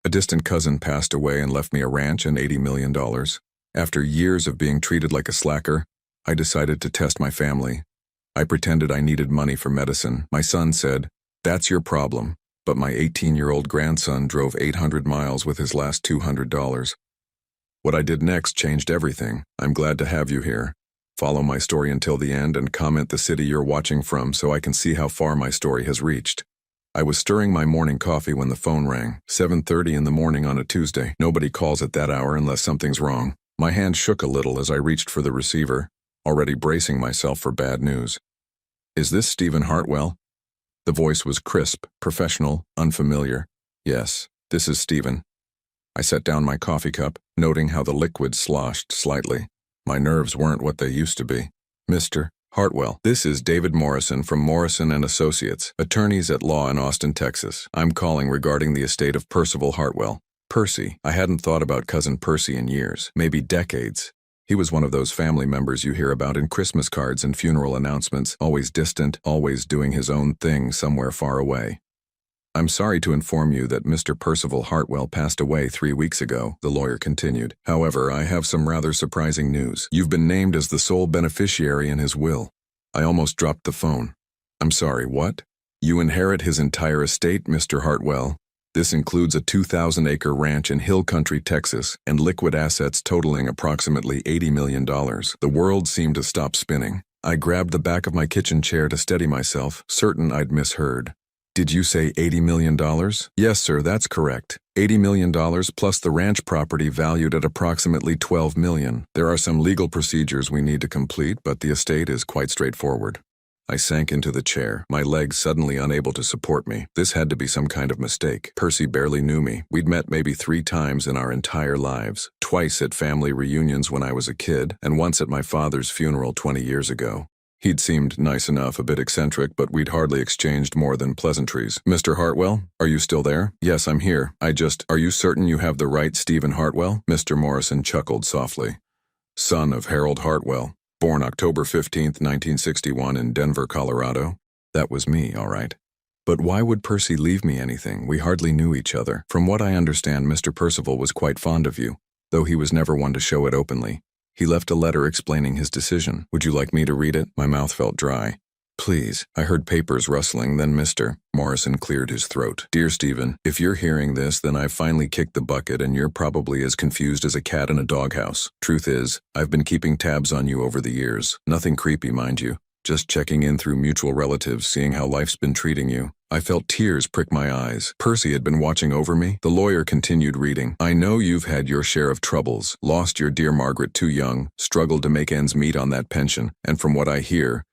A distant cousin passed away and left me a ranch and $80 million. After years of being treated like a slacker, I decided to test my family. I pretended I needed money for medicine. My son said, "That's your problem." But my 18-year-old grandson drove 800 miles with his last $200. What I did next changed everything. I'm glad to have you here. Follow my story until the end and comment the city you're watching from so I can see how far my story has reached. I was stirring my morning coffee when the phone rang, 7:30 in the morning on a Tuesday. Nobody calls at that hour unless something's wrong. My hand shook a little as I reached for the receiver, already bracing myself for bad news. "Is this Stephen Hartwell?" The voice was crisp, professional, unfamiliar. "Yes, this is Stephen." I set down my coffee cup, noting how the liquid sloshed slightly. My nerves weren't what they used to be. "Mr. Hartwell, this is David Morrison from Morrison & Associates, attorneys at law in Austin, Texas. I'm calling regarding the estate of Percival Hartwell." Percy. I hadn't thought about Cousin Percy in years, maybe decades. He was one of those family members you hear about in Christmas cards and funeral announcements, always distant, always doing his own thing somewhere far away. "I'm sorry to inform you that Mr. Percival Hartwell passed away 3 weeks ago," the lawyer continued. "However, I have some rather surprising news. You've been named as the sole beneficiary in his will." I almost dropped the phone. "I'm sorry, what? You inherit his entire estate, Mr. Hartwell. This includes a 2,000-acre ranch in Hill Country, Texas, and liquid assets totaling approximately $80 million. The world seemed to stop spinning. I grabbed the back of my kitchen chair to steady myself, certain I'd misheard. "Did you say $80 million? "Yes, sir, that's correct. $80 million plus the ranch property valued at approximately $12 million. There are some legal procedures we need to complete, but the estate is quite straightforward." I sank into the chair, my legs suddenly unable to support me. This had to be some kind of mistake. Percy barely knew me. We'd met maybe 3 times in our entire lives. Twice at family reunions when I was a kid, and once at my father's funeral 20 years ago. He'd seemed nice enough, a bit eccentric, but we'd hardly exchanged more than pleasantries. "Mr. Hartwell, are you still there?" "Yes, I'm here. Are you certain you have the right Stephen Hartwell?" Mr. Morrison chuckled softly. "Son of Harold Hartwell, born October 15th, 1961 in Denver, Colorado." That was me, all right. But why would Percy leave me anything? We hardly knew each other. From what I understand, Mr. Percival was quite fond of you, though he was never one to show it openly. He left a letter explaining his decision. Would you like me to read it? My mouth felt dry. "Please." I heard papers rustling, then Mr. Morrison cleared his throat. "Dear Stephen, if you're hearing this, then I've finally kicked the bucket and you're probably as confused as a cat in a doghouse. Truth is, I've been keeping tabs on you over the years. Nothing creepy, mind you. Just checking in through mutual relatives, seeing how life's been treating you." I felt tears prick my eyes. Percy had been watching over me. The lawyer continued reading. "I know you've had your share of troubles, lost your dear Margaret too young, struggled to make ends meet on that pension, and from what I hear,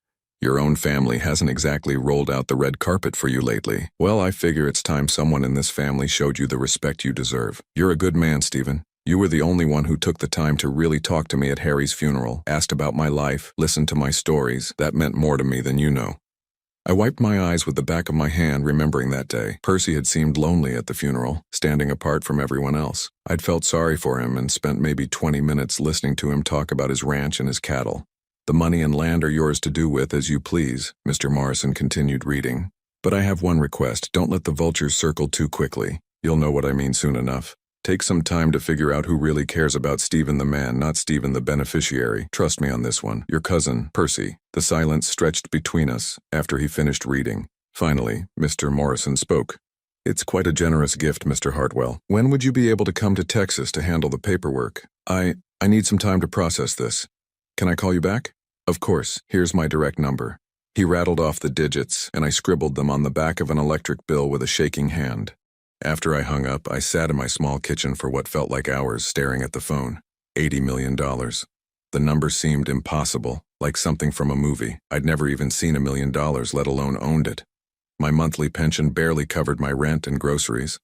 your own family hasn't exactly rolled out the red carpet for you lately. Well, I figure it's time someone in this family showed you the respect you deserve. You're a good man, Stephen. You were the only one who took the time to really talk to me at Harry's funeral, asked about my life, listened to my stories. That meant more to me than you know." I wiped my eyes with the back of my hand, remembering that day. Percy had seemed lonely at the funeral, standing apart from everyone else. I'd felt sorry for him and spent maybe 20 minutes listening to him talk about his ranch and his cattle. "The money and land are yours to do with as you please," Mr. Morrison continued reading. "But I have one request. Don't let the vultures circle too quickly. You'll know what I mean soon enough. Take some time to figure out who really cares about Stephen the man, not Stephen the beneficiary. Trust me on this one. Your cousin, Percy." The silence stretched between us after he finished reading. Finally, Mr. Morrison spoke. "It's quite a generous gift, Mr. Hartwell. When would you be able to come to Texas to handle the paperwork? I need some time to process this. Can I call you back?" "Of course. Here's my direct number." He rattled off the digits, and I scribbled them on the back of an electric bill with a shaking hand. After I hung up, I sat in my small kitchen for what felt like hours, staring at the phone. $80 million. The number seemed impossible, like something from a movie. I'd never even seen $1 million, let alone owned it. My monthly pension barely covered my rent and groceries.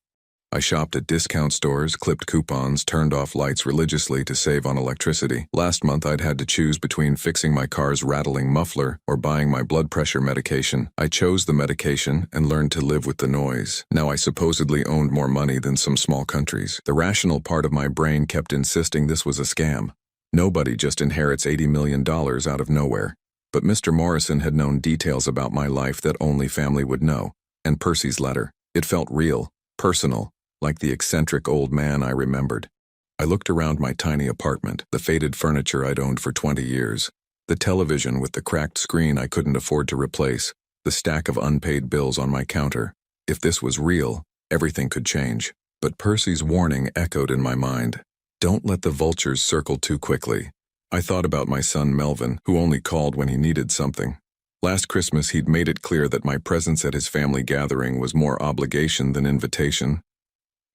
I shopped at discount stores, clipped coupons, turned off lights religiously to save on electricity. Last month I'd had to choose between fixing my car's rattling muffler or buying my blood pressure medication. I chose the medication and learned to live with the noise. Now I supposedly owned more money than some small countries. The rational part of my brain kept insisting this was a scam. Nobody just inherits $80 million out of nowhere. But Mr. Morrison had known details about my life that only family would know. And Percy's letter. It felt real, personal. like the eccentric old man I remembered. I looked around my tiny apartment, the faded furniture I'd owned for 20 years, the television with the cracked screen I couldn't afford to replace, the stack of unpaid bills on my counter. If this was real, everything could change. But Percy's warning echoed in my mind. Don't let the vultures circle too quickly. I thought about my son Melvin, who only called when he needed something. Last Christmas he'd made it clear that my presence at his family gathering was more obligation than invitation.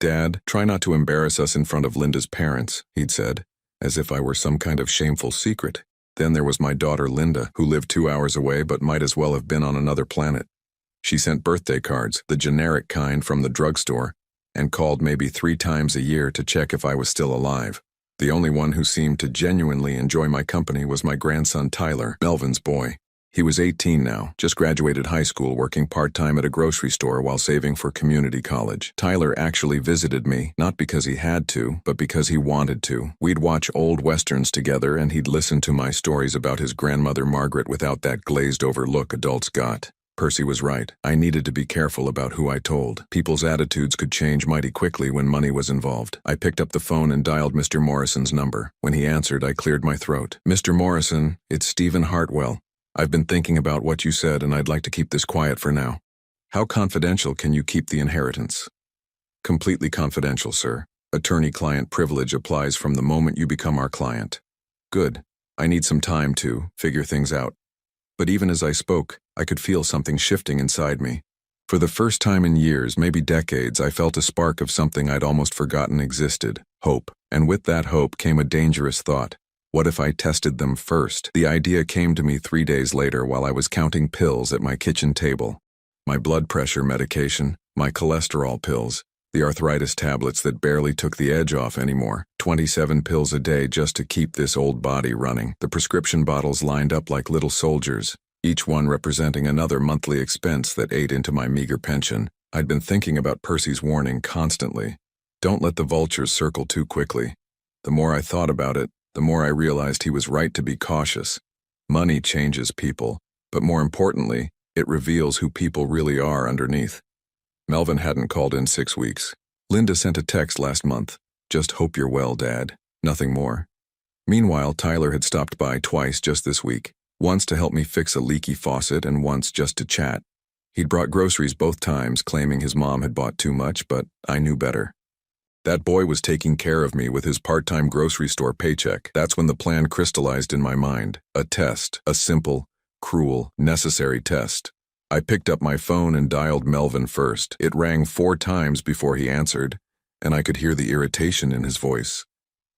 "Dad, try not to embarrass us in front of Linda's parents," he'd said, as if I were some kind of shameful secret. Then there was my daughter Linda, who lived 2 hours away but might as well have been on another planet. She sent birthday cards, the generic kind from the drugstore, and called maybe 3 times a year to check if I was still alive. The only one who seemed to genuinely enjoy my company was my grandson Tyler, Melvin's boy. He was 18 now, just graduated high school working part-time at a grocery store while saving for community college. Tyler actually visited me, not because he had to, but because he wanted to. We'd watch old westerns together and he'd listen to my stories about his grandmother Margaret without that glazed-over look adults got. Percy was right. I needed to be careful about who I told. People's attitudes could change mighty quickly when money was involved. I picked up the phone and dialed Mr. Morrison's number. When he answered, I cleared my throat. "Mr. Morrison, it's Stephen Hartwell. I've been thinking about what you said and I'd like to keep this quiet for now. How confidential can you keep the inheritance?" "Completely confidential, sir. Attorney-client privilege applies from the moment you become our client." "Good. I need some time to figure things out." But even as I spoke, I could feel something shifting inside me. For the first time in years, maybe decades, I felt a spark of something I'd almost forgotten existed: hope. And with that hope came a dangerous thought. What if I tested them first? The idea came to me 3 days later while I was counting pills at my kitchen table. My blood pressure medication, my cholesterol pills, the arthritis tablets that barely took the edge off anymore. 27 pills a day just to keep this old body running. The prescription bottles lined up like little soldiers, each one representing another monthly expense that ate into my meager pension. I'd been thinking about Percy's warning constantly. Don't let the vultures circle too quickly. The more I thought about it, the more I realized he was right to be cautious. Money changes people, but more importantly, it reveals who people really are underneath. Melvin hadn't called in 6 weeks. Linda sent a text last month. "Just hope you're well, Dad." Nothing more. Meanwhile, Tyler had stopped by twice just this week, once to help me fix a leaky faucet and once just to chat. He'd brought groceries both times, claiming his mom had bought too much, but I knew better. That boy was taking care of me with his part-time grocery store paycheck. That's when the plan crystallized in my mind. A test, a simple, cruel, necessary test. I picked up my phone and dialed Melvin first. It rang 4 times before he answered, and I could hear the irritation in his voice.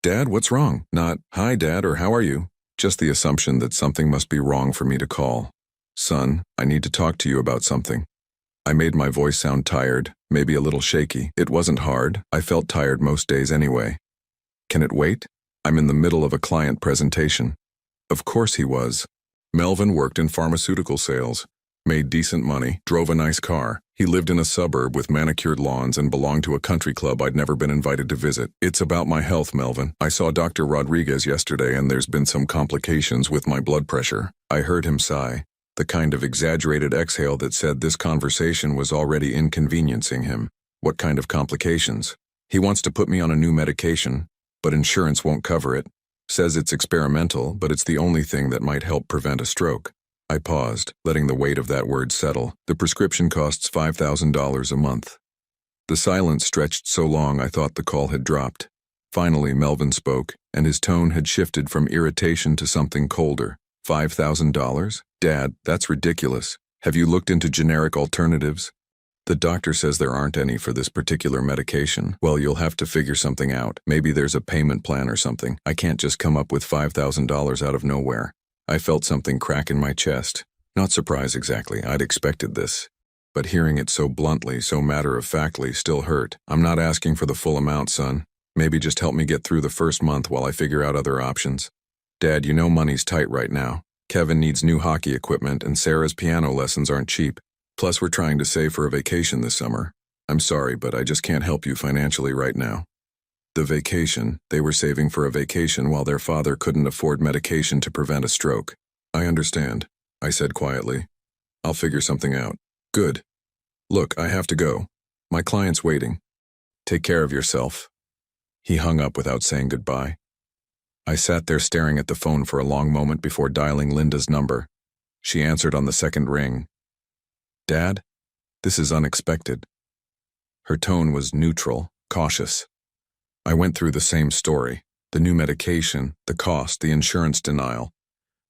"Dad, what's wrong?" Not, "Hi, Dad," or "How are you?" Just the assumption that something must be wrong for me to call. "Son, I need to talk to you about something." I made my voice sound tired, maybe a little shaky. It wasn't hard. I felt tired most days anyway. "Can it wait? I'm in the middle of a client presentation." Of course he was. Melvin worked in pharmaceutical sales, made decent money, drove a nice car. He lived in a suburb with manicured lawns and belonged to a country club I'd never been invited to visit. "It's about my health, Melvin. I saw Dr. Rodriguez yesterday and there's been some complications with my blood pressure." I heard him sigh. The kind of exaggerated exhale that said this conversation was already inconveniencing him. "What kind of complications?" "He wants to put me on a new medication, but insurance won't cover it. Says it's experimental, but it's the only thing that might help prevent a stroke." I paused, letting the weight of that word settle. "The prescription costs $5,000 a month." The silence stretched so long I thought the call had dropped. Finally, Melvin spoke, and his tone had shifted from irritation to something colder. $5,000? Dad, that's ridiculous. Have you looked into generic alternatives? The doctor says there aren't any for this particular medication. Well, you'll have to figure something out. Maybe there's a payment plan or something. I can't just come up with $5,000 out of nowhere. I felt something crack in my chest. Not surprise exactly, I'd expected this. But hearing it so bluntly, so matter-of-factly, still hurt. "I'm not asking for the full amount, son. Maybe just help me get through the first month while I figure out other options. Dad, you know money's tight right now. Kevin needs new hockey equipment and Sarah's piano lessons aren't cheap. Plus we're trying to save for a vacation this summer. I'm sorry, but I just can't help you financially right now." The vacation, they were saving for a vacation while their father couldn't afford medication to prevent a stroke. "I understand," I said quietly. "I'll figure something out." "Good. Look, I have to go. My client's waiting." Take care of yourself." He hung up without saying goodbye. I sat there staring at the phone for a long moment before dialing Linda's number. She answered on the second ring. "Dad, this is unexpected." Her tone was neutral, cautious. I went through the same story: the new medication, the cost, the insurance denial.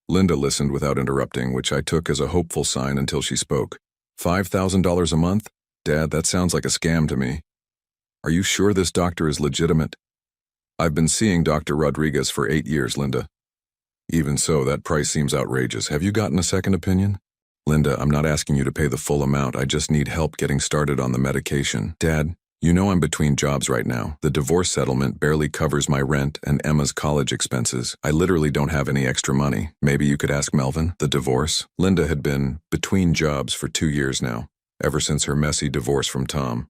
Linda listened without interrupting, which I took as a hopeful sign until she spoke. $5,000 a month? Dad, that sounds like a scam to me. Are you sure this doctor is legitimate? I've been seeing Dr. Rodriguez for 8 years, Linda. Even so, that price seems outrageous. Have you gotten a second opinion? Linda, I'm not asking you to pay the full amount. I just need help getting started on the medication. Dad, you know I'm between jobs right now. The divorce settlement barely covers my rent and Emma's college expenses. I literally don't have any extra money. Maybe you could ask Melvin. The divorce? Linda had been between jobs for 2 years now, ever since her messy divorce from Tom.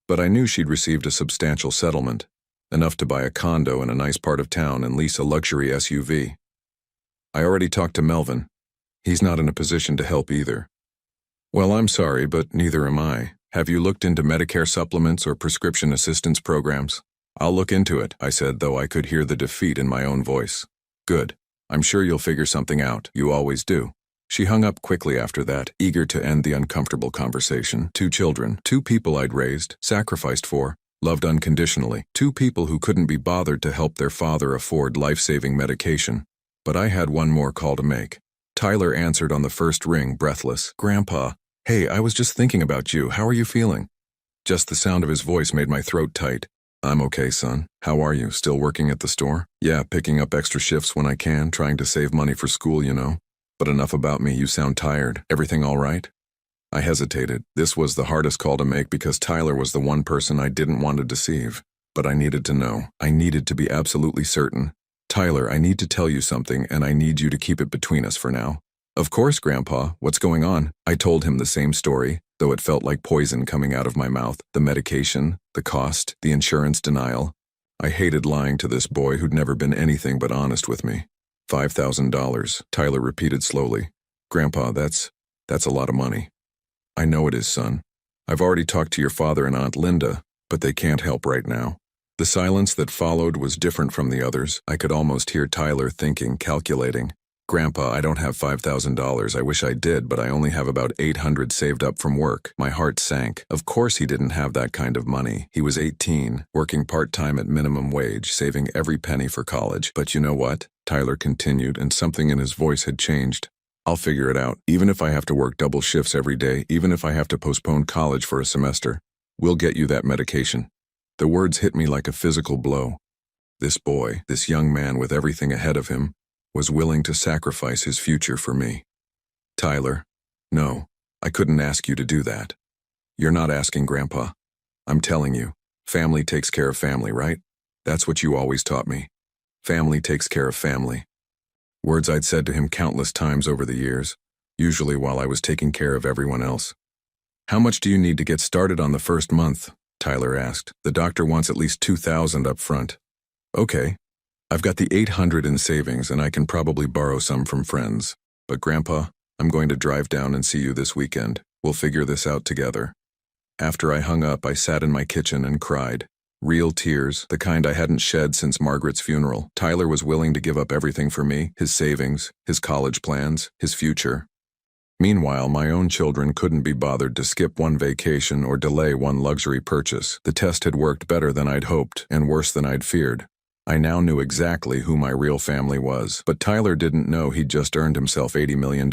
But I knew she'd received a substantial settlement, enough to buy a condo in a nice part of town and lease a luxury SUV. I already talked to Melvin. He's not in a position to help either. Well, I'm sorry, but neither am I. Have you looked into Medicare supplements or prescription assistance programs? I'll look into it, I said, though I could hear the defeat in my own voice. Good. I'm sure you'll figure something out. You always do. She hung up quickly after that, eager to end the uncomfortable conversation. 2 children, 2 people I'd raised, sacrificed for, loved unconditionally. 2 people who couldn't be bothered to help their father afford life-saving medication. But I had one more call to make. Tyler answered on the first ring, breathless. "Grandpa, hey, I was just thinking about you. How are you feeling?" Just the sound of his voice made my throat tight. "I'm okay, son. How are you? Still working at the store?" "Yeah, picking up extra shifts when I can, trying to save money for school, you know. But enough about me, you sound tired. Everything all right?" I hesitated. This was the hardest call to make because Tyler was the one person I didn't want to deceive. But I needed to know. I needed to be absolutely certain. "Tyler, I need to tell you something, and I need you to keep it between us for now." "Of course, Grandpa. What's going on?" I told him the same story, though it felt like poison coming out of my mouth. The medication, the cost, the insurance denial. I hated lying to this boy who'd never been anything but honest with me. $5,000, Tyler repeated slowly. "Grandpa, that's a lot of money." "I know it is, son. I've already talked to your father and Aunt Linda, but they can't help right now." The silence that followed was different from the others. I could almost hear Tyler thinking, calculating. "Grandpa, I don't have $5,000. I wish I did, but I only have about $800 saved up from work." My heart sank. Of course he didn't have that kind of money. He was 18, working part-time at minimum wage, saving every penny for college. "But you know what?" Tyler continued, and something in his voice had changed. "I'll figure it out. Even if I have to work double shifts every day, even if I have to postpone college for a semester, we'll get you that medication." The words hit me like a physical blow. This boy, this young man with everything ahead of him, was willing to sacrifice his future for me. "Tyler, no, I couldn't ask you to do that." "You're not asking, Grandpa. I'm telling you, family takes care of family, right? That's what you always taught me. Family takes care of family." Words I'd said to him countless times over the years, usually while I was taking care of everyone else. "How much do you need to get started on the first month?" Tyler asked. "The doctor wants at least $2,000 up front." "Okay. I've got the $800 in savings and I can probably borrow some from friends. But Grandpa, I'm going to drive down and see you this weekend. We'll figure this out together." After I hung up, I sat in my kitchen and cried. Real tears, the kind I hadn't shed since Margaret's funeral. Tyler was willing to give up everything for me, his savings, his college plans, his future. Meanwhile, my own children couldn't be bothered to skip one vacation or delay one luxury purchase. The test had worked better than I'd hoped, and worse than I'd feared. I now knew exactly who my real family was, but Tyler didn't know he'd just earned himself $80 million.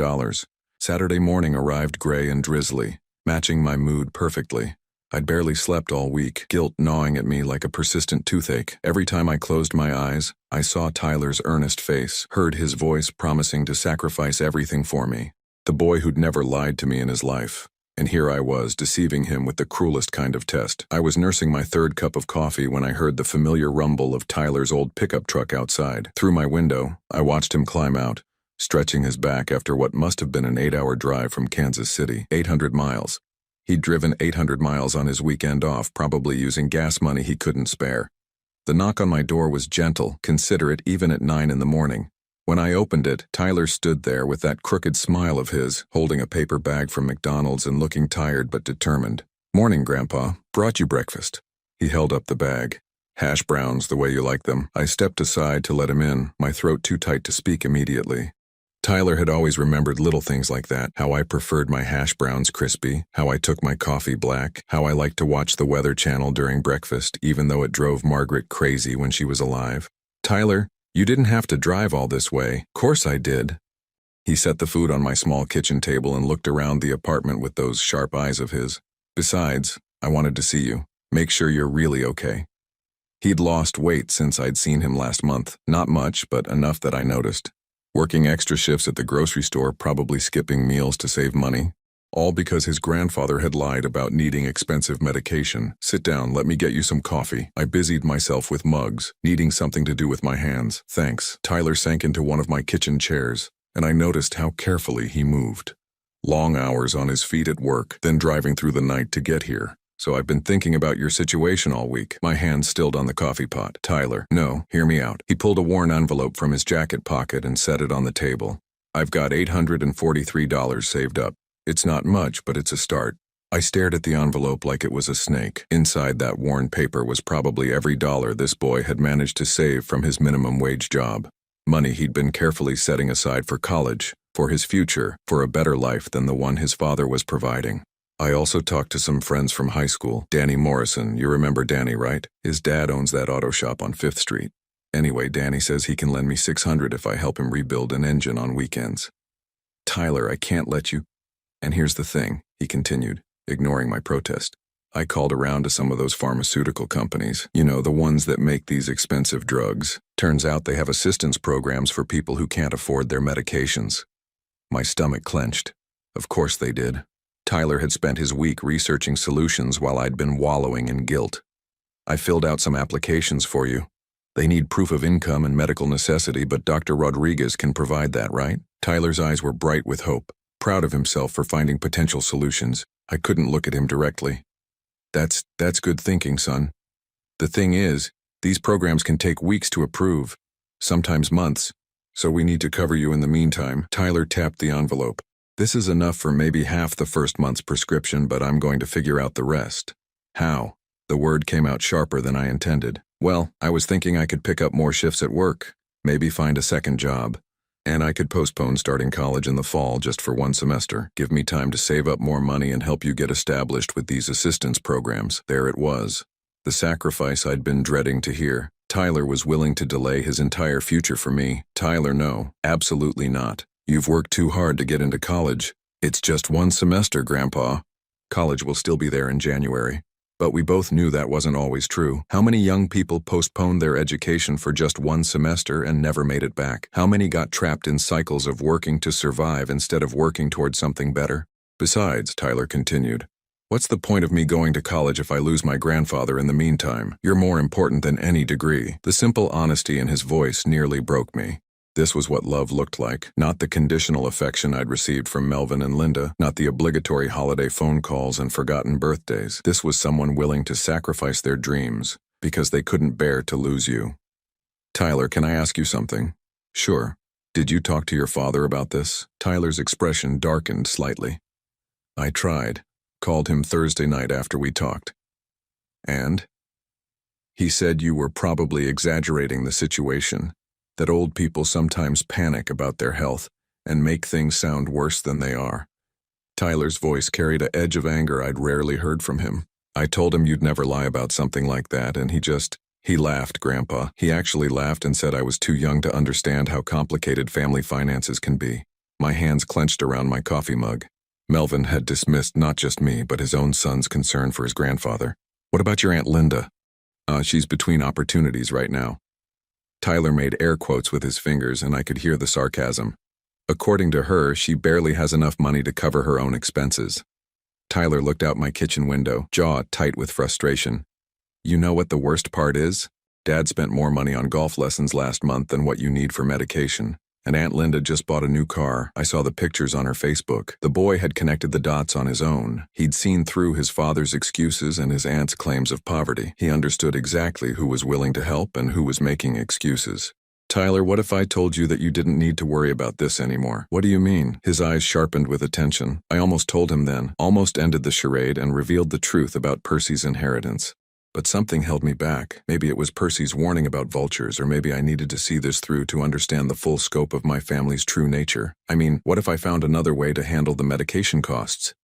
Saturday morning arrived gray and drizzly, matching my mood perfectly. I'd barely slept all week, guilt gnawing at me like a persistent toothache. Every time I closed my eyes, I saw Tyler's earnest face, heard his voice promising to sacrifice everything for me. The boy who'd never lied to me in his life. And here I was, deceiving him with the cruelest kind of test. I was nursing my 3rd cup of coffee when I heard the familiar rumble of Tyler's old pickup truck outside. Through my window, I watched him climb out, stretching his back after what must have been an 8-hour drive from Kansas City, 800 miles. He'd driven 800 miles on his weekend off, probably using gas money he couldn't spare. The knock on my door was gentle, considerate even at 9 in the morning. When I opened it, Tyler stood there with that crooked smile of his, holding a paper bag from McDonald's and looking tired but determined. "Morning, Grandpa. Brought you breakfast." He held up the bag. Hash browns, the way you like them. I stepped aside to let him in, my throat too tight to speak immediately. Tyler had always remembered little things like that, how I preferred my hash browns crispy, how I took my coffee black, how I liked to watch the Weather Channel during breakfast, even though it drove Margaret crazy when she was alive. Tyler, you didn't have to drive all this way. Course I did. He set the food on my small kitchen table and looked around the apartment with those sharp eyes of his. Besides, I wanted to see you. Make sure you're really okay. He'd lost weight since I'd seen him last month. Not much, but enough that I noticed. Working extra shifts at the grocery store, probably skipping meals to save money. All because his grandfather had lied about needing expensive medication. Sit down, let me get you some coffee. I busied myself with mugs, needing something to do with my hands. Thanks. Tyler sank into one of my kitchen chairs, and I noticed how carefully he moved. Long hours on his feet at work, then driving through the night to get here. So I've been thinking about your situation all week. My hand stilled on the coffee pot. Tyler, no, hear me out. He pulled a worn envelope from his jacket pocket and set it on the table. I've got $843 saved up. It's not much, but it's a start. I stared at the envelope like it was a snake. Inside that worn paper was probably every dollar this boy had managed to save from his minimum wage job. Money he'd been carefully setting aside for college, for his future, for a better life than the one his father was providing. I also talked to some friends from high school. Danny Morrison, you remember Danny, right? His dad owns that auto shop on 5th Street. Anyway, Danny says he can lend me $600 if I help him rebuild an engine on weekends. Tyler, I can't let you. And here's the thing, he continued, ignoring my protest. I called around to some of those pharmaceutical companies, you know, the ones that make these expensive drugs. Turns out they have assistance programs for people who can't afford their medications. My stomach clenched. Of course they did. Tyler had spent his week researching solutions while I'd been wallowing in guilt. I filled out some applications for you. They need proof of income and medical necessity, but Dr. Rodriguez can provide that, right? Tyler's eyes were bright with hope, proud of himself for finding potential solutions. I couldn't look at him directly. That's good thinking, son. The thing is, these programs can take weeks to approve, sometimes months, so we need to cover you in the meantime. Tyler tapped the envelope. This is enough for maybe half the first month's prescription, but I'm going to figure out the rest. How? The word came out sharper than I intended. Well, I was thinking I could pick up more shifts at work, maybe find a second job. And I could postpone starting college in the fall just for one semester. Give me time to save up more money and help you get established with these assistance programs. There it was. The sacrifice I'd been dreading to hear. Tyler was willing to delay his entire future for me. Tyler, no, absolutely not. You've worked too hard to get into college. It's just one semester, Grandpa. College will still be there in January. But we both knew that wasn't always true. How many young people postponed their education for just one semester and never made it back? How many got trapped in cycles of working to survive instead of working toward something better? Besides, Tyler continued, what's the point of me going to college if I lose my grandfather in the meantime? You're more important than any degree. The simple honesty in his voice nearly broke me. This was what love looked like, not the conditional affection I'd received from Melvin and Linda, not the obligatory holiday phone calls and forgotten birthdays. This was someone willing to sacrifice their dreams because they couldn't bear to lose you. Tyler, can I ask you something? Sure. Did you talk to your father about this? Tyler's expression darkened slightly. I tried. Called him Thursday night after we talked. And? He said you were probably exaggerating the situation. That old people sometimes panic about their health and make things sound worse than they are. Tyler's voice carried an edge of anger I'd rarely heard from him. I told him you'd never lie about something like that, and he laughed, Grandpa. He actually laughed and said I was too young to understand how complicated family finances can be. My hands clenched around my coffee mug. Melvin had dismissed not just me, but his own son's concern for his grandfather. What about your Aunt Linda? She's between opportunities right now. Tyler made air quotes with his fingers, and I could hear the sarcasm. According to her, she barely has enough money to cover her own expenses. Tyler looked out my kitchen window, jaw tight with frustration. You know what the worst part is? Dad spent more money on golf lessons last month than what you need for medication. And Aunt Linda just bought a new car. I saw the pictures on her Facebook. The boy had connected the dots on his own. He'd seen through his father's excuses and his aunt's claims of poverty. He understood exactly who was willing to help and who was making excuses. Tyler, what if I told you that you didn't need to worry about this anymore? What do you mean? His eyes sharpened with attention. I almost told him then, almost ended the charade and revealed the truth about Percy's inheritance. But something held me back. Maybe it was Percy's warning about vultures, or maybe I needed to see this through to understand the full scope of my family's true nature. I mean, what if I found another way to handle the medication costs?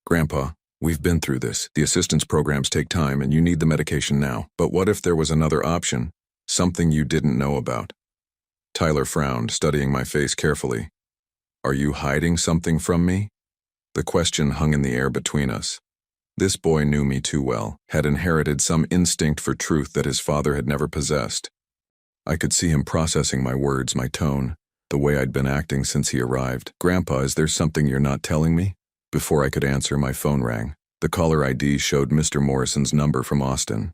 Grandpa, we've been through this. The assistance programs take time and you need the medication now. But what if there was another option? Something you didn't know about? Tyler frowned, studying my face carefully. Are you hiding something from me? The question hung in the air between us. This boy knew me too well, had inherited some instinct for truth that his father had never possessed. I could see him processing my words, my tone, the way I'd been acting since he arrived. Grandpa, is there something you're not telling me? Before I could answer, my phone rang. The caller ID showed Mr. Morrison's number from Austin.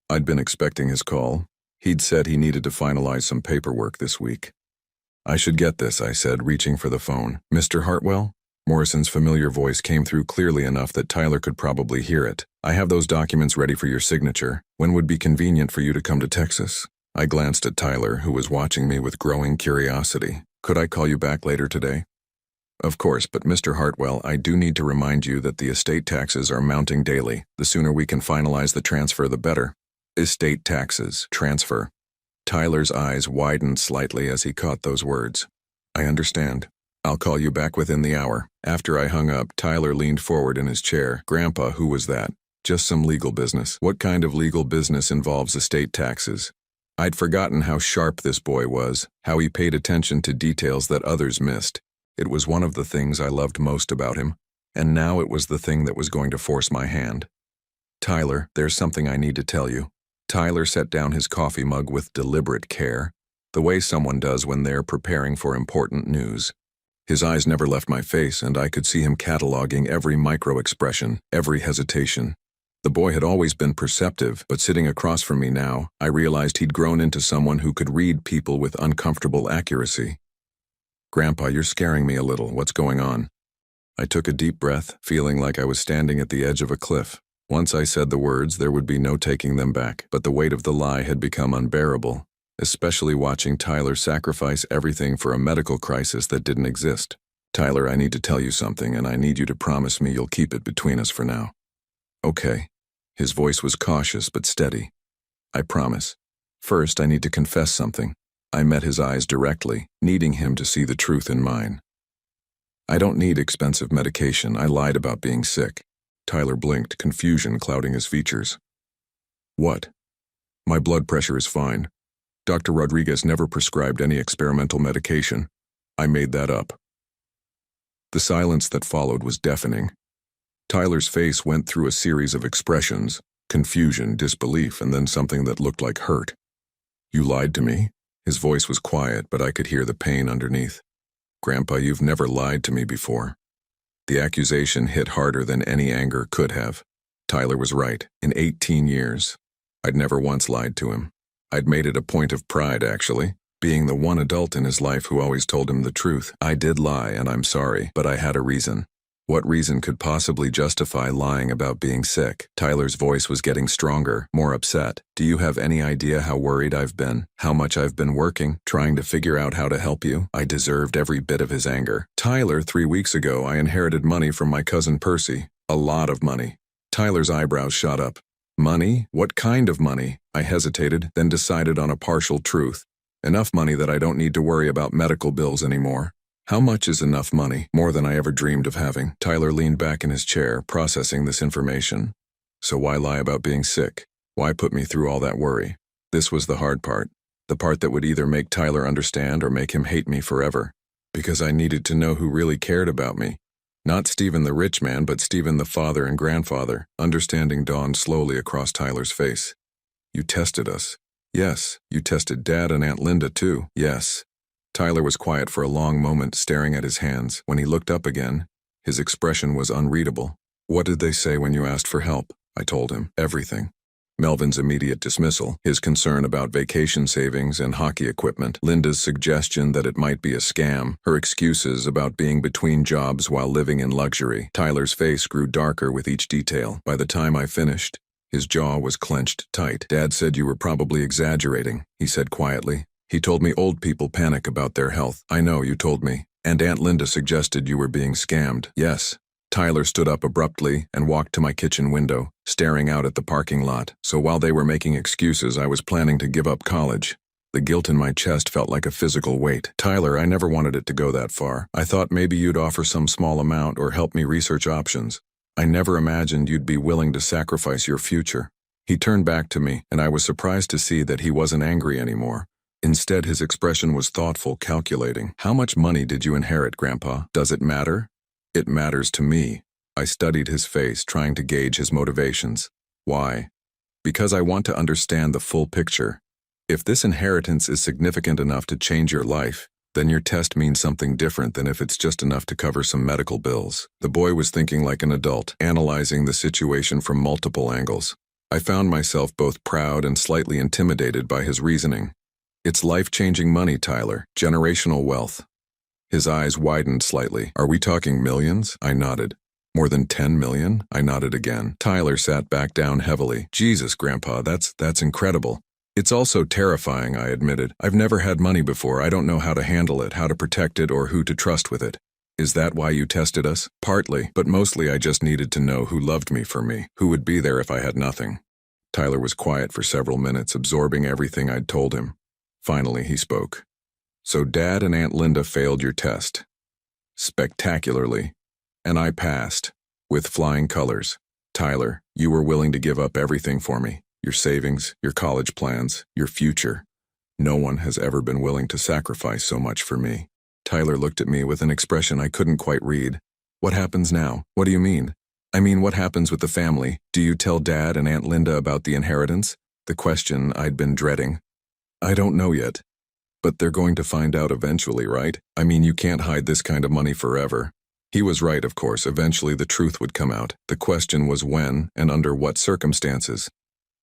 I'd been expecting his call. He'd said he needed to finalize some paperwork this week. I should get this, I said, reaching for the phone. Mr. Hartwell? Morrison's familiar voice came through clearly enough that Tyler could probably hear it. I have those documents ready for your signature. When would be convenient for you to come to Texas? I glanced at Tyler, who was watching me with growing curiosity. Could I call you back later today? Of course, but Mr. Hartwell, I do need to remind you that the estate taxes are mounting daily. The sooner we can finalize the transfer, the better. Estate taxes, transfer. Tyler's eyes widened slightly as he caught those words. I understand. I'll call you back within the hour. After I hung up, Tyler leaned forward in his chair. Grandpa, who was that? Just some legal business. What kind of legal business involves estate taxes? I'd forgotten how sharp this boy was, how he paid attention to details that others missed. It was one of the things I loved most about him, and now it was the thing that was going to force my hand. Tyler, there's something I need to tell you. Tyler set down his coffee mug with deliberate care, the way someone does when they're preparing for important news. His eyes never left my face, and I could see him cataloging every micro-expression, every hesitation. The boy had always been perceptive, but sitting across from me now, I realized he'd grown into someone who could read people with uncomfortable accuracy. Grandpa, you're scaring me a little. What's going on? I took a deep breath, feeling like I was standing at the edge of a cliff. Once I said the words, there would be no taking them back, but the weight of the lie had become unbearable, especially watching Tyler sacrifice everything for a medical crisis that didn't exist. Tyler, I need to tell you something, and I need you to promise me you'll keep it between us for now. Okay. His voice was cautious but steady. I promise. First, I need to confess something. I met his eyes directly, needing him to see the truth in mine. I don't need expensive medication. I lied about being sick. Tyler blinked, confusion clouding his features. What? My blood pressure is fine. Dr. Rodriguez never prescribed any experimental medication. I made that up. The silence that followed was deafening. Tyler's face went through a series of expressions, confusion, disbelief, and then something that looked like hurt. You lied to me? His voice was quiet, but I could hear the pain underneath. Grandpa, you've never lied to me before. The accusation hit harder than any anger could have. Tyler was right. In 18 years, I'd never once lied to him. I'd made it a point of pride, actually, being the one adult in his life who always told him the truth. I did lie, and I'm sorry, but I had a reason. What reason could possibly justify lying about being sick? Tyler's voice was getting stronger, more upset. Do you have any idea how worried I've been? How much I've been working, trying to figure out how to help you? I deserved every bit of his anger. Tyler, 3 weeks ago, I inherited money from my cousin Percy. A lot of money. Tyler's eyebrows shot up. Money? What kind of money? I hesitated, then decided on a partial truth. Enough money that I don't need to worry about medical bills anymore. How much is enough money? More than I ever dreamed of having. Tyler leaned back in his chair, processing this information. So why lie about being sick? Why put me through all that worry? This was the hard part. The part that would either make Tyler understand or make him hate me forever. Because I needed to know who really cared about me. Not Stephen the rich man, but Stephen the father and grandfather. Understanding dawned slowly across Tyler's face. You tested us. Yes. You tested Dad and Aunt Linda too. Yes. Tyler was quiet for a long moment, staring at his hands. When he looked up again, his expression was unreadable. What did they say when you asked for help? I told him. Everything. Melvin's immediate dismissal, his concern about vacation savings and hockey equipment, Linda's suggestion that it might be a scam, her excuses about being between jobs while living in luxury. Tyler's face grew darker with each detail. By the time I finished, his jaw was clenched tight. Dad said you were probably exaggerating, he said quietly. He told me old people panic about their health. I know, you told me. And Aunt Linda suggested you were being scammed. Yes. Tyler stood up abruptly and walked to my kitchen window, staring out at the parking lot. So while they were making excuses, I was planning to give up college. The guilt in my chest felt like a physical weight. Tyler, I never wanted it to go that far. I thought maybe you'd offer some small amount or help me research options. I never imagined you'd be willing to sacrifice your future. He turned back to me, and I was surprised to see that he wasn't angry anymore. Instead, his expression was thoughtful, calculating. How much money did you inherit, Grandpa? Does it matter? It matters to me. I studied his face, trying to gauge his motivations. Why? Because I want to understand the full picture. If this inheritance is significant enough to change your life, then your test means something different than if it's just enough to cover some medical bills. The boy was thinking like an adult, analyzing the situation from multiple angles. I found myself both proud and slightly intimidated by his reasoning. It's life-changing money, Tyler. Generational wealth. His eyes widened slightly. Are we talking millions? I nodded. More than 10 million? I nodded again. Tyler sat back down heavily. Jesus, Grandpa, that's incredible. It's also terrifying, I admitted. I've never had money before. I don't know how to handle it, how to protect it, or who to trust with it. Is that why you tested us? Partly, but mostly I just needed to know who loved me for me, who would be there if I had nothing. Tyler was quiet for several minutes, absorbing everything I'd told him. Finally, he spoke. So Dad and Aunt Linda failed your test. Spectacularly. And I passed. With flying colors. Tyler, you were willing to give up everything for me. Your savings, your college plans, your future. No one has ever been willing to sacrifice so much for me. Tyler looked at me with an expression I couldn't quite read. What happens now? What do you mean? I mean, what happens with the family? Do you tell Dad and Aunt Linda about the inheritance? The question I'd been dreading. I don't know yet. But they're going to find out eventually, right? I mean, you can't hide this kind of money forever. He was right, of course. Eventually the truth would come out. The question was when and under what circumstances.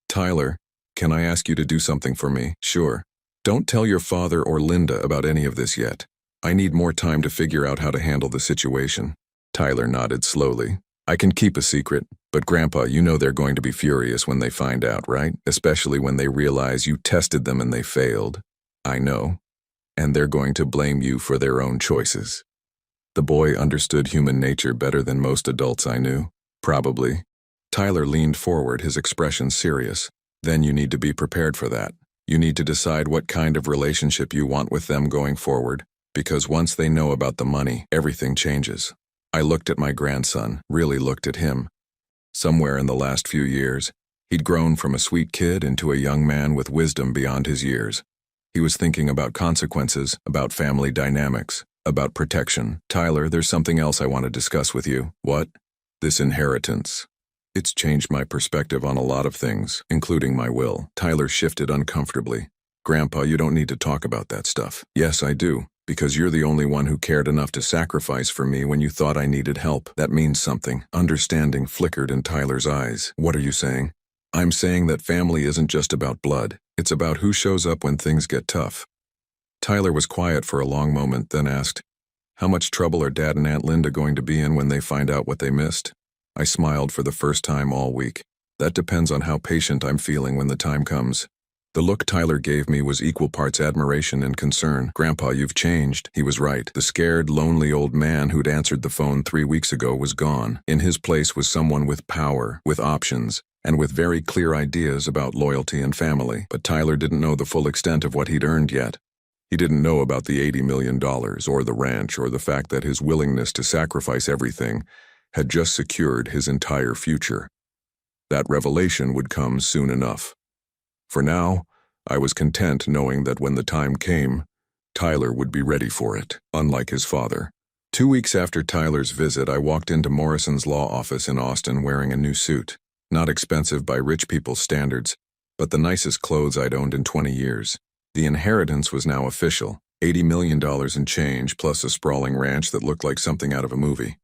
Tyler, can I ask you to do something for me? Sure. Don't tell your father or Linda about any of this yet. I need more time to figure out how to handle the situation. Tyler nodded slowly. I can keep a secret, but Grandpa, you know they're going to be furious when they find out, right? Especially when they realize you tested them and they failed. I know. And they're going to blame you for their own choices. The boy understood human nature better than most adults I knew. Probably. Tyler leaned forward, his expression serious. Then you need to be prepared for that. You need to decide what kind of relationship you want with them going forward, because once they know about the money, everything changes. I looked at my grandson, really looked at him. Somewhere in the last few years, he'd grown from a sweet kid into a young man with wisdom beyond his years. He was thinking about consequences, about family dynamics, about protection. Tyler, there's something else I want to discuss with you. What? This inheritance. It's changed my perspective on a lot of things, including my will. Tyler shifted uncomfortably. Grandpa, you don't need to talk about that stuff. Yes, I do, because you're the only one who cared enough to sacrifice for me when you thought I needed help. That means something. Understanding flickered in Tyler's eyes. What are you saying? I'm saying that family isn't just about blood. It's about who shows up when things get tough. Tyler was quiet for a long moment, then asked, how much trouble are Dad and Aunt Linda going to be in when they find out what they missed? I smiled for the first time all week. That depends on how patient I'm feeling when the time comes. The look Tyler gave me was equal parts admiration and concern. Grandpa, you've changed. He was right. The scared, lonely old man who'd answered the phone 3 weeks ago was gone. In his place was someone with power, with options, and with very clear ideas about loyalty and family. But Tyler didn't know the full extent of what he'd earned yet. He didn't know about the $80 million, or the ranch, or the fact that his willingness to sacrifice everything had just secured his entire future. That revelation would come soon enough. For now, I was content knowing that when the time came, Tyler would be ready for it, unlike his father. 2 weeks after Tyler's visit, I walked into Morrison's law office in Austin wearing a new suit. Not expensive by rich people's standards, but the nicest clothes I'd owned in 20 years. The inheritance was now official, $80 million in change, plus a sprawling ranch that looked like something out of a movie.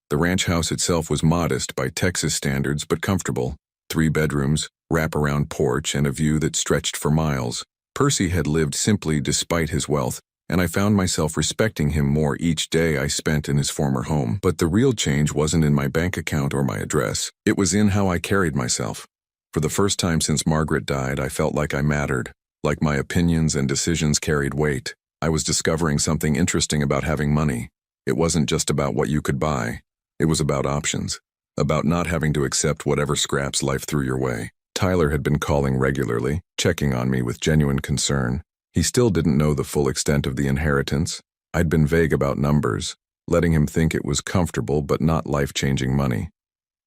The ranch house itself was modest by Texas standards, but comfortable. 3 bedrooms, wraparound porch, and a view that stretched for miles. Percy had lived simply despite his wealth, and I found myself respecting him more each day I spent in his former home. But the real change wasn't in my bank account or my address. It was in how I carried myself. For the first time since Margaret died, I felt like I mattered, like my opinions and decisions carried weight. I was discovering something interesting about having money. It wasn't just about what you could buy. It was about options, about not having to accept whatever scraps life threw your way. Tyler had been calling regularly, checking on me with genuine concern. He still didn't know the full extent of the inheritance. I'd been vague about numbers, letting him think it was comfortable but not life-changing money.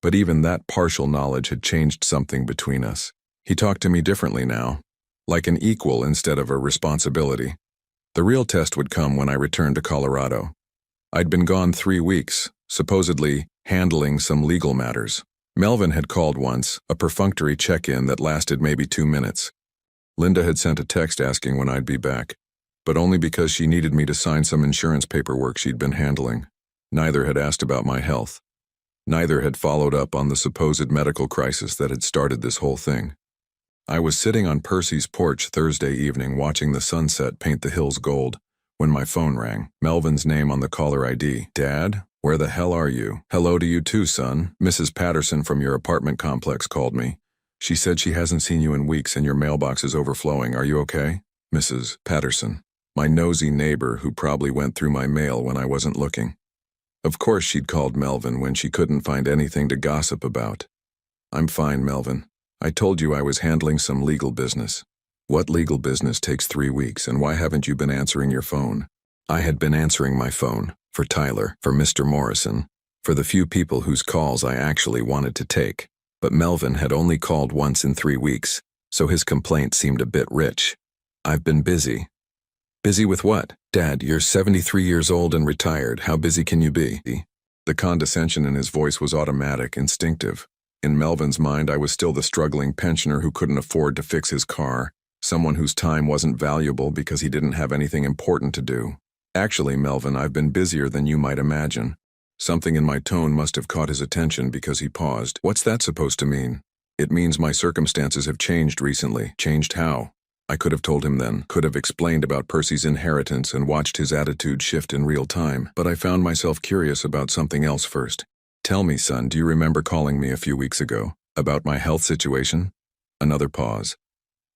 But even that partial knowledge had changed something between us. He talked to me differently now, like an equal instead of a responsibility. The real test would come when I returned to Colorado. I'd been gone 3 weeks, supposedly handling some legal matters. Melvin had called once, a perfunctory check-in that lasted maybe 2 minutes. Linda had sent a text asking when I'd be back, but only because she needed me to sign some insurance paperwork she'd been handling. Neither had asked about my health. Neither had followed up on the supposed medical crisis that had started this whole thing. I was sitting on Percy's porch Thursday evening watching the sunset paint the hills gold when my phone rang. Melvin's name on the caller ID. "Dad, where the hell are you?" "Hello to you too, son. Mrs. Patterson from your apartment complex called me. She said she hasn't seen you in weeks and your mailbox is overflowing. Are you okay?" Mrs. Patterson, my nosy neighbor who probably went through my mail when I wasn't looking. Of course she'd called Melvin when she couldn't find anything to gossip about. "I'm fine, Melvin. I told you I was handling some legal business." "What legal business takes 3 weeks, and why haven't you been answering your phone?" I had been answering my phone, for Tyler, for Mr. Morrison, for the few people whose calls I actually wanted to take. But Melvin had only called once in 3 weeks, so his complaint seemed a bit rich. "I've been busy." "Busy with what?" "Dad, you're 73 years old and retired. How busy can you be?" The condescension in his voice was automatic, instinctive. In Melvin's mind, I was still the struggling pensioner who couldn't afford to fix his car, someone whose time wasn't valuable because he didn't have anything important to do. "Actually, Melvin, I've been busier than you might imagine." Something in my tone must have caught his attention because he paused. "What's that supposed to mean?" "It means my circumstances have changed recently." "Changed how?" I could have told him then, could have explained about Percy's inheritance and watched his attitude shift in real time, but I found myself curious about something else first. "Tell me, son, do you remember calling me a few weeks ago about my health situation?" Another pause.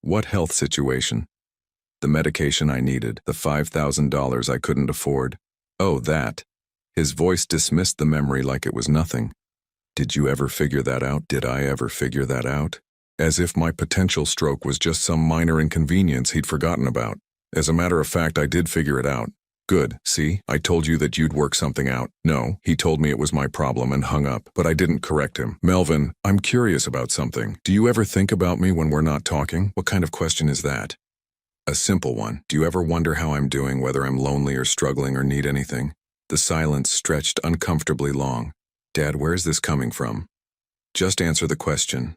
"What health situation?" "The medication I needed, the $5,000 I couldn't afford." "Oh, that." His voice dismissed the memory like it was nothing. "Did you ever figure that out?" "Did I ever figure that out?" As if my potential stroke was just some minor inconvenience he'd forgotten about. "As a matter of fact, I did figure it out." "Good, see? I told you that you'd work something out." "No, he told me it was my problem and hung up, but I didn't correct him." "Melvin, I'm curious about something. Do you ever think about me when we're not talking?" "What kind of question is that?" "A simple one. Do you ever wonder how I'm doing, whether I'm lonely or struggling or need anything?" The silence stretched uncomfortably long. "Dad, where's this coming from?" "Just answer the question."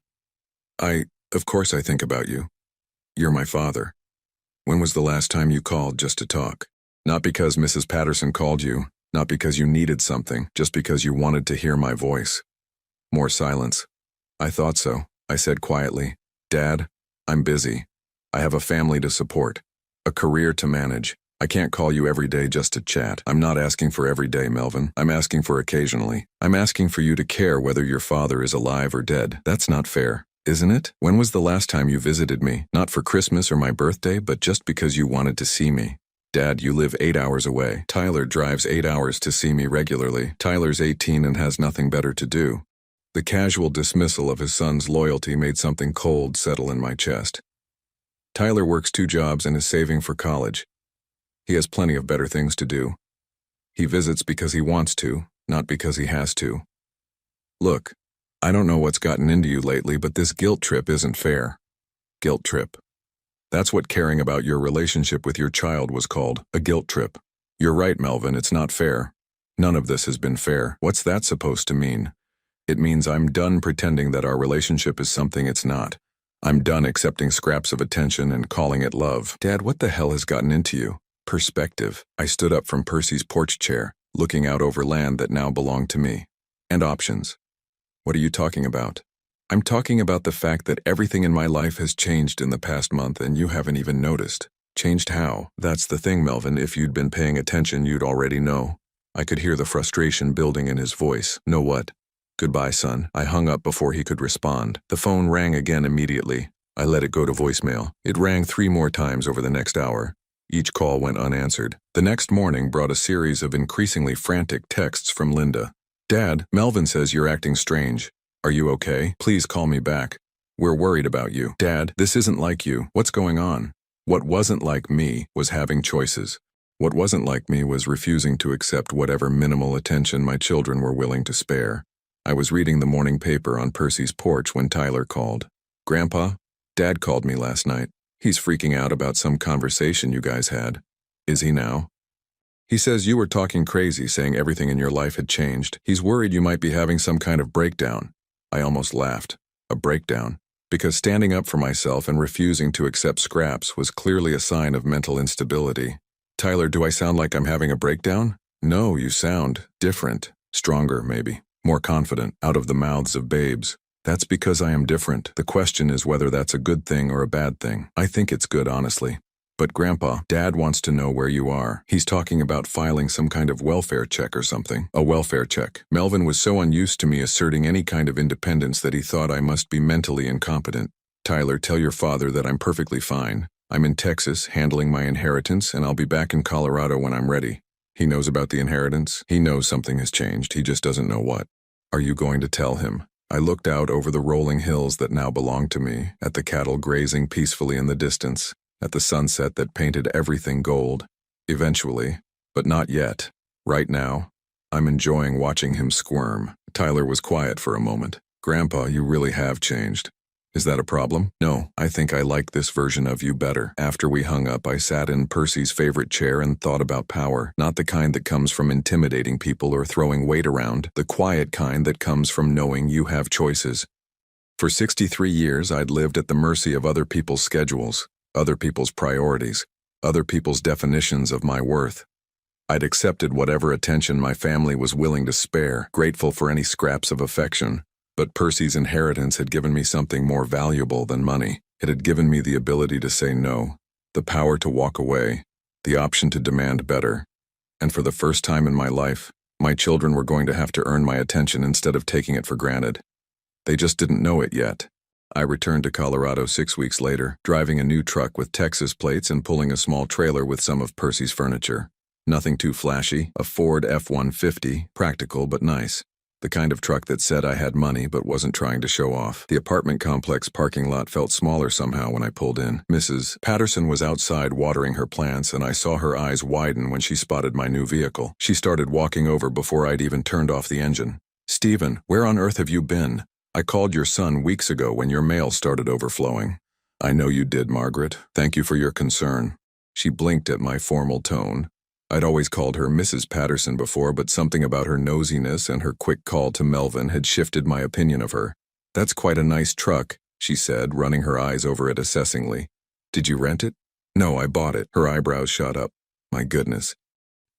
Of course I think about you. You're my father. When was the last time you called just to talk? Not because Mrs. Patterson called you, not because you needed something, just because you wanted to hear my voice." More silence. "I thought so," I said quietly. "Dad, I'm busy. I have a family to support, a career to manage. I can't call you every day just to chat." "I'm not asking for every day, Melvin. I'm asking for occasionally. I'm asking for you to care whether your father is alive or dead." "That's not fair, isn't it? When was the last time you visited me? Not for Christmas or my birthday, but just because you wanted to see me." "Dad, you live 8 hours away. Tyler drives 8 hours to see me regularly. Tyler's 18 and has nothing better to do." The casual dismissal of his son's loyalty made something cold settle in my chest. "Tyler works 2 jobs and is saving for college. He has plenty of better things to do. He visits because he wants to, not because he has to. Look, I don't know what's gotten into you lately, but this guilt trip isn't fair." Guilt trip. That's what caring about your relationship with your child was called, a guilt trip. "You're right, Melvin, it's not fair. None of this has been fair." "What's that supposed to mean?" "It means I'm done pretending that our relationship is something it's not. I'm done accepting scraps of attention and calling it love." "Dad, what the hell has gotten into you?" Perspective. I stood up from Percy's porch chair, looking out over land that now belonged to me. "And options." "What are you talking about?" "I'm talking about the fact that everything in my life has changed in the past month and you haven't even noticed." "Changed how?" "That's the thing, Melvin. If you'd been paying attention, you'd already know." I could hear the frustration building in his voice. "Know what?" "Goodbye, son." I hung up before he could respond. The phone rang again immediately. I let it go to voicemail. It rang 3 more times over the next hour. Each call went unanswered. The next morning brought a series of increasingly frantic texts from Linda. Dad, Melvin says you're acting strange. Are you okay? Please call me back. We're worried about you. Dad, this isn't like you. What's going on? What wasn't like me was having choices. What wasn't like me was refusing to accept whatever minimal attention my children were willing to spare. I was reading the morning paper on Percy's porch when Tyler called. Grandpa, Dad called me last night. He's freaking out about some conversation you guys had. Is he now? He says you were talking crazy, saying everything in your life had changed. He's worried you might be having some kind of breakdown. I almost laughed. A breakdown. Because standing up for myself and refusing to accept scraps was clearly a sign of mental instability. Tyler, do I sound like I'm having a breakdown? No, you sound different. Stronger, maybe. More confident, out of the mouths of babes. That's because I am different. The question is whether that's a good thing or a bad thing. I think it's good, honestly. But Grandpa, Dad wants to know where you are. He's talking about filing some kind of welfare check or something. A welfare check. Melvin was so unused to me asserting any kind of independence that he thought I must be mentally incompetent. Tyler, tell your father that I'm perfectly fine. I'm in Texas, handling my inheritance, and I'll be back in Colorado when I'm ready. He knows about the inheritance. He knows something has changed. He just doesn't know what. Are you going to tell him? I looked out over the rolling hills that now belonged to me, at the cattle grazing peacefully in the distance, at the sunset that painted everything gold. Eventually, but not yet. Right now, I'm enjoying watching him squirm. Tyler was quiet for a moment. Grandpa, you really have changed. Is that a problem? No, I think I like this version of you better. After we hung up, I sat in Percy's favorite chair and thought about power, not the kind that comes from intimidating people or throwing weight around, the quiet kind that comes from knowing you have choices. For 63 years, I'd lived at the mercy of other people's schedules, other people's priorities, other people's definitions of my worth. I'd accepted whatever attention my family was willing to spare, grateful for any scraps of affection. But Percy's inheritance had given me something more valuable than money. It had given me the ability to say no, the power to walk away, the option to demand better. And for the first time in my life, my children were going to have to earn my attention instead of taking it for granted. They just didn't know it yet. I returned to Colorado 6 weeks later, driving a new truck with Texas plates and pulling a small trailer with some of Percy's furniture. Nothing too flashy, a Ford F-150, practical but nice. The kind of truck that said I had money but wasn't trying to show off. The apartment complex parking lot felt smaller somehow when I pulled in. Mrs. Patterson was outside watering her plants, and I saw her eyes widen when she spotted my new vehicle. She started walking over before I'd even turned off the engine. Stephen, where on earth have you been? I called your son weeks ago when your mail started overflowing. I know you did, Margaret. Thank you for your concern. She blinked at my formal tone. I'd always called her Mrs. Patterson before, but something about her nosiness and her quick call to Melvin had shifted my opinion of her. That's quite a nice truck, she said, running her eyes over it assessingly. Did you rent it? No, I bought it. Her eyebrows shot up. My goodness.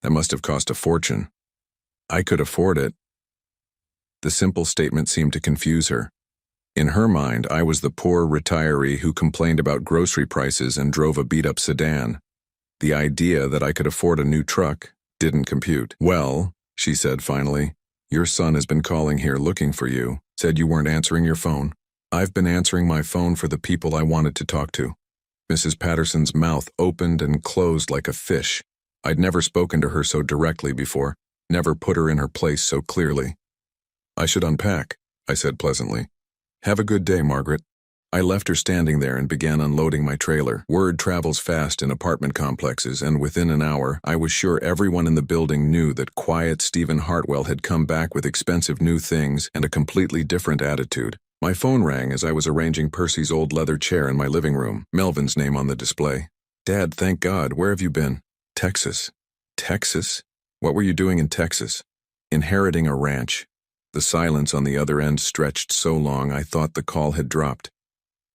That must have cost a fortune. I could afford it. The simple statement seemed to confuse her. In her mind, I was the poor retiree who complained about grocery prices and drove a beat-up sedan. The idea that I could afford a new truck didn't compute. Well, she said finally, your son has been calling here looking for you. Said you weren't answering your phone. I've been answering my phone for the people I wanted to talk to. Mrs. Patterson's mouth opened and closed like a fish. I'd never spoken to her so directly before, never put her in her place so clearly. I should unpack, I said pleasantly. Have a good day, Margaret. I left her standing there and began unloading my trailer. Word travels fast in apartment complexes, and within an hour, I was sure everyone in the building knew that quiet Stephen Hartwell had come back with expensive new things and a completely different attitude. My phone rang as I was arranging Percy's old leather chair in my living room, Melvin's name on the display. Dad, thank God, where have you been? Texas. Texas? What were you doing in Texas? Inheriting a ranch. The silence on the other end stretched so long I thought the call had dropped.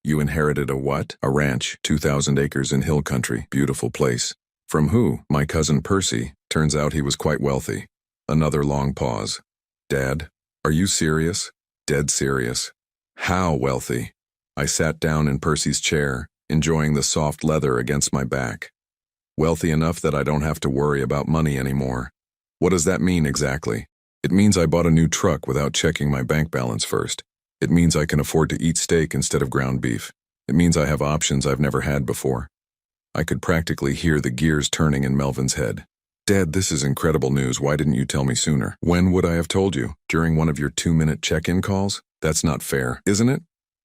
You inherited a what? A ranch, 2,000 acres in hill country, beautiful place. From who? My cousin Percy. Turns out he was quite wealthy. Another long pause. Dad, are you serious? Dead serious. How wealthy? I sat down in Percy's chair, enjoying the soft leather against my back. Wealthy enough that I don't have to worry about money anymore. What does that mean exactly? It means I bought a new truck without checking my bank balance first. It means I can afford to eat steak instead of ground beef. It means I have options I've never had before. I could practically hear the gears turning in Melvin's head. Dad, this is incredible news. Why didn't you tell me sooner? When would I have told you? During one of your 2-minute check-in calls? That's not fair, isn't it?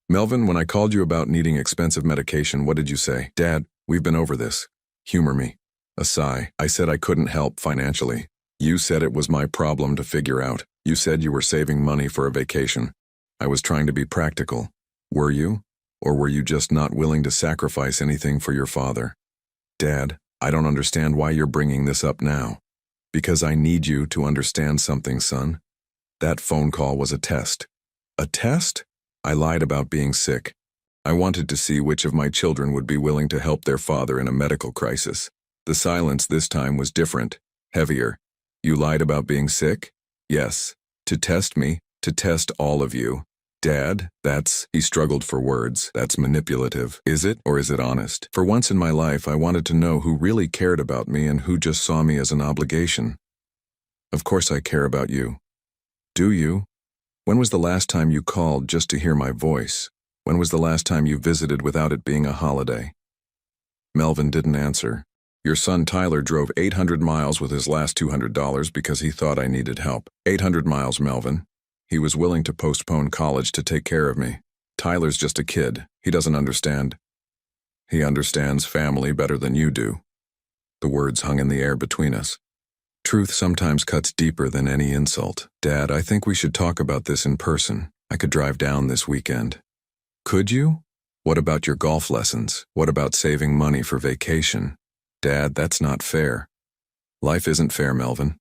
Melvin, when I called you about needing expensive medication, what did you say? Dad, we've been over this. Humor me. A sigh. I said I couldn't help financially. You said it was my problem to figure out. You said you were saving money for a vacation. I was trying to be practical. Were you? Or were you just not willing to sacrifice anything for your father? Dad, I don't understand why you're bringing this up now. Because I need you to understand something, son. That phone call was a test. A test? I lied about being sick. I wanted to see which of my children would be willing to help their father in a medical crisis. The silence this time was different, heavier. You lied about being sick? Yes. To test me, to test all of you. Dad, he struggled for words. That's manipulative. Is it, or is it honest? For once in my life, I wanted to know who really cared about me and who just saw me as an obligation. Of course I care about you. Do you? When was the last time you called just to hear my voice? When was the last time you visited without it being a holiday? Melvin didn't answer. Your son Tyler drove 800 miles with his last $200 because he thought I needed help. 800 miles, Melvin. He was willing to postpone college to take care of me. Tyler's just a kid. He doesn't understand. He understands family better than you do. The words hung in the air between us. Truth sometimes cuts deeper than any insult. Dad, I think we should talk about this in person. I could drive down this weekend. Could you? What about your golf lessons? What about saving money for vacation? Dad, that's not fair. Life isn't fair, Melvin.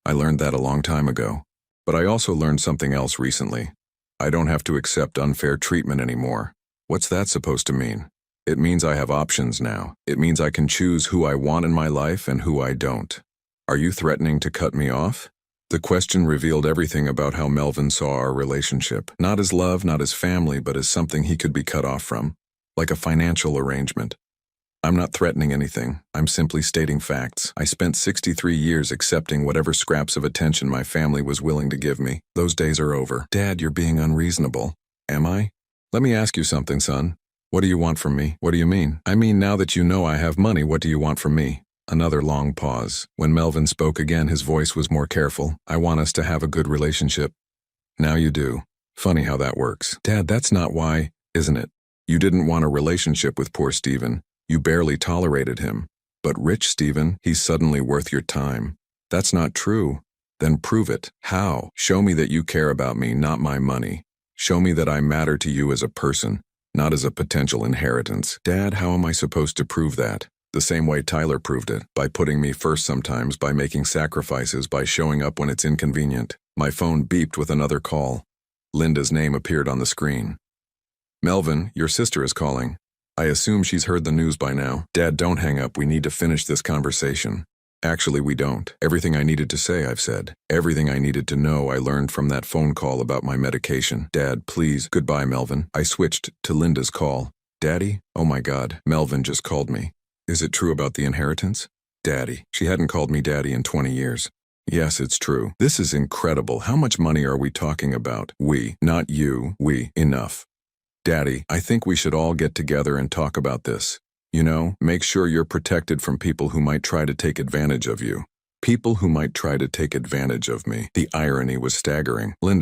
I learned that a long time ago. But I also learned something else recently. I don't have to accept unfair treatment anymore. What's that supposed to mean? It means I have options now. It means I can choose who I want in my life and who I don't. Are you threatening to cut me off? The question revealed everything about how Melvin saw our relationship. Not as love, not as family, but as something he could be cut off from. Like a financial arrangement. I'm not threatening anything. I'm simply stating facts. I spent 63 years accepting whatever scraps of attention my family was willing to give me. Those days are over. Dad, you're being unreasonable. Am I? Let me ask you something, son. What do you want from me? What do you mean? I mean, now that you know I have money, what do you want from me? Another long pause. When Melvin spoke again, his voice was more careful. I want us to have a good relationship. Now you do. Funny how that works. Dad, that's not why, isn't it? You didn't want a relationship with poor Stephen. You barely tolerated him. But rich Stephen, he's suddenly worth your time. That's not true. Then prove it. How? Show me that you care about me, not my money. Show me that I matter to you as a person, not as a potential inheritance. Dad, how am I supposed to prove that? The same way Tyler proved it, by putting me first sometimes, by making sacrifices, by showing up when it's inconvenient. My phone beeped with another call. Linda's name appeared on the screen. Melvin, your sister is calling. I assume she's heard the news by now. Dad, don't hang up. We need to finish this conversation. Actually, we don't. Everything I needed to say, I've said. Everything I needed to know, I learned from that phone call about my medication. Dad, please. Goodbye, Melvin. I switched to Linda's call. Daddy? Oh my God. Melvin just called me. Is it true about the inheritance? Daddy. She hadn't called me Daddy in 20 years. Yes, it's true. This is incredible. How much money are we talking about? We, not you. We. Enough. Daddy, I think we should all get together and talk about this. You know, make sure you're protected from people who might try to take advantage of you. People who might try to take advantage of me. The irony was staggering. Linda